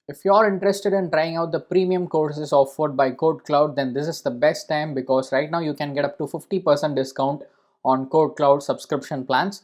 If you are interested in trying out the premium courses offered by KodeKloud, then this is the best time, because right now you can get up to 50% discount on KodeKloud subscription plans.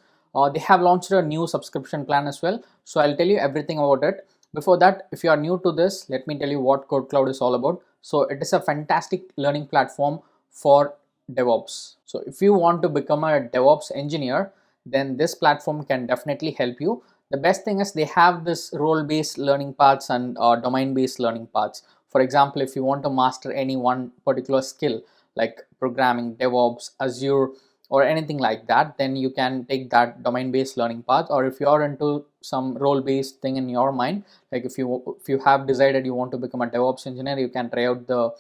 They have launched a new subscription plan as well, so I'll tell you everything about it. Before that, if you are new to this, let me tell you what KodeKloud is all about. So it is a fantastic learning platform for DevOps. So if you want to become a DevOps engineer, then this platform can definitely help you. The best thing is they have this role-based learning paths and domain-based learning paths. For example, if you want to master any one particular skill like programming, DevOps, Azure, or anything like that, then you can take that domain-based learning path. Or if you are into some role-based thing in your mind, like if you have decided you want to become a DevOps engineer, you can try out the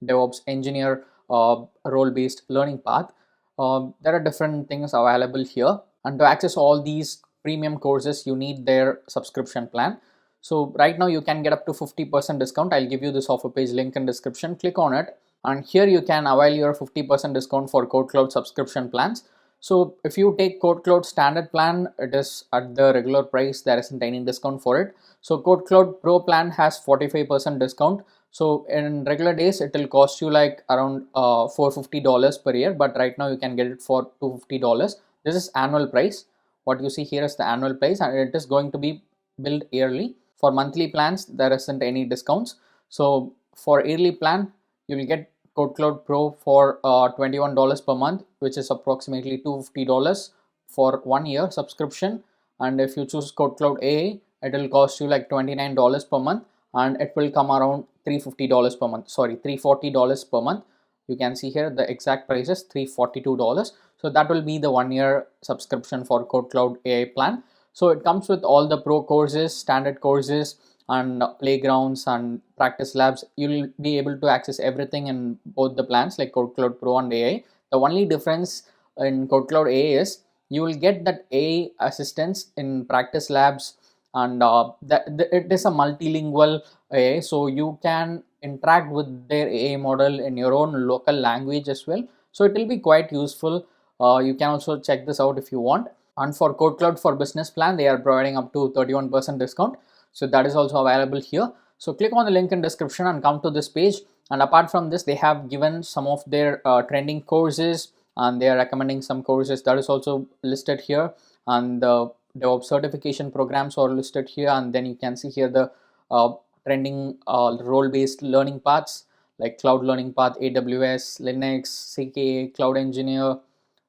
DevOps engineer role-based learning path. There are different things available here, and to access all these premium courses you need their subscription plan. So right now you can get up to 50% discount. I'll give you this offer page link in description. Click on it, and here you can avail your 50% discount for KodeKloud subscription plans. So if you take KodeKloud standard plan, it is at the regular price. There isn't any discount for it. So KodeKloud Pro plan has 45% discount. So in regular days it will cost you like around $450 per year, but right now you can get it for $250. This is annual price. What you see here is the annual price, and it is going to be billed yearly. For monthly plans there isn't any discounts. So for yearly plan you will get KodeKloud Pro for $21 per month, which is approximately $250 for 1 year subscription. And if you choose KodeKloud AA, it will cost you like $29 per month, and it will come around $350 per month. Sorry, $340 per month. You can see here the exact price is $342. So that will be the 1 year subscription for KodeKloud AI plan. So it comes with all the pro courses, standard courses, and playgrounds and practice labs. You'll be able to access everything in both the plans, like KodeKloud Pro and AI. The only difference in KodeKloud AI is you will get that AI assistance in practice labs, and it is a multilingual AI, so you can interact with their AI model in your own local language as well. So it will be quite useful. You can also check this out if you want. And for KodeKloud for business plan, they are providing up to 31% discount. So that is also available here. So click on the link in description and come to this page. And apart from this, they have given some of their trending courses, and they are recommending some courses that is also listed here. And the DevOps certification programs are listed here. And then you can see here the trending role-based learning paths like Cloud Learning Path, AWS, Linux, CKA, Cloud Engineer,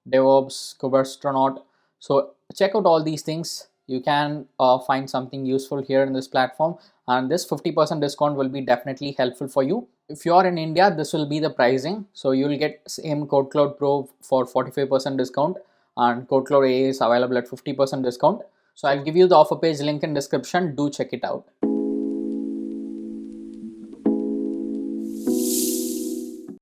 DevOps, Kubernetes. So check out all these things. You can find something useful here in this platform, and this 50% discount will be definitely helpful for you. If you are in India, this will be the pricing. So you will get same KodeKloud Pro for 45% discount, and KodeKloud A is available at 50% discount. So I'll give you the offer page link in description. Do check it out.